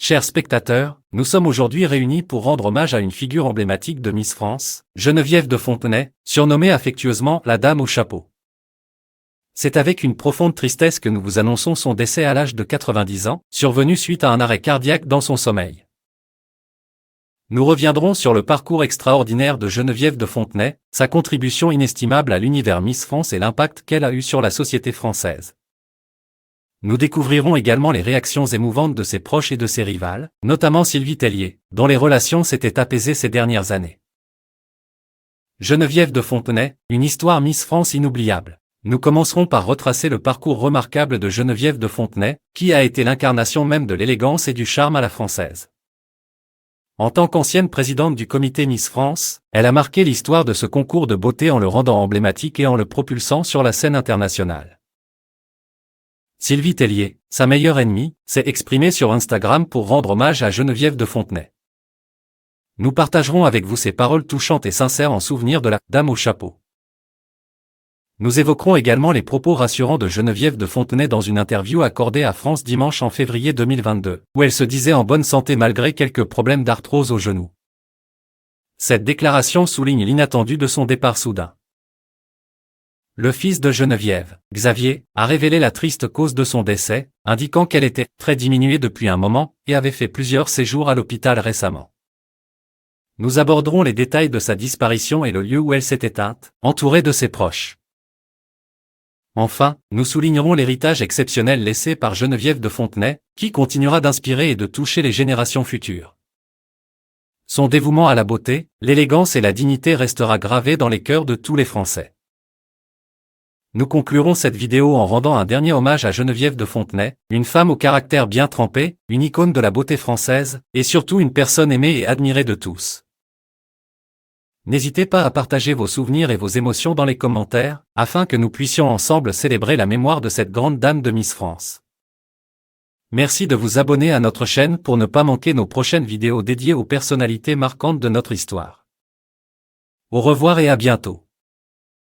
Chers spectateurs, nous sommes aujourd'hui réunis pour rendre hommage à une figure emblématique de Miss France, Geneviève de Fontenay, surnommée affectueusement la Dame au chapeau. C'est avec une profonde tristesse que nous vous annonçons son décès à l'âge de 90 ans, survenu suite à un arrêt cardiaque dans son sommeil. Nous reviendrons sur le parcours extraordinaire de Geneviève de Fontenay, sa contribution inestimable à l'univers Miss France et l'impact qu'elle a eu sur la société française. Nous découvrirons également les réactions émouvantes de ses proches et de ses rivales, notamment Sylvie Tellier, dont les relations s'étaient apaisées ces dernières années. Geneviève de Fontenay, une histoire Miss France inoubliable. Nous commencerons par retracer le parcours remarquable de Geneviève de Fontenay, qui a été l'incarnation même de l'élégance et du charme à la française. En tant qu'ancienne présidente du comité Miss France, elle a marqué l'histoire de ce concours de beauté en le rendant emblématique et en le propulsant sur la scène internationale. Sylvie Tellier, sa meilleure ennemie, s'est exprimée sur Instagram pour rendre hommage à Geneviève de Fontenay. Nous partagerons avec vous ces paroles touchantes et sincères en souvenir de la Dame au chapeau. Nous évoquerons également les propos rassurants de Geneviève de Fontenay dans une interview accordée à France Dimanche en février 2022, où elle se disait en bonne santé malgré quelques problèmes d'arthrose au genou. Cette déclaration souligne l'inattendu de son départ soudain. Le fils de Geneviève, Xavier, a révélé la triste cause de son décès, indiquant qu'elle était très diminuée depuis un moment et avait fait plusieurs séjours à l'hôpital récemment. Nous aborderons les détails de sa disparition et le lieu où elle s'est éteinte, entourée de ses proches. Enfin, nous soulignerons l'héritage exceptionnel laissé par Geneviève de Fontenay, qui continuera d'inspirer et de toucher les générations futures. Son dévouement à la beauté, l'élégance et la dignité restera gravé dans les cœurs de tous les Français. Nous conclurons cette vidéo en rendant un dernier hommage à Geneviève de Fontenay, une femme au caractère bien trempé, une icône de la beauté française, et surtout une personne aimée et admirée de tous. N'hésitez pas à partager vos souvenirs et vos émotions dans les commentaires, afin que nous puissions ensemble célébrer la mémoire de cette grande dame de Miss France. Merci de vous abonner à notre chaîne pour ne pas manquer nos prochaines vidéos dédiées aux personnalités marquantes de notre histoire. Au revoir et à bientôt.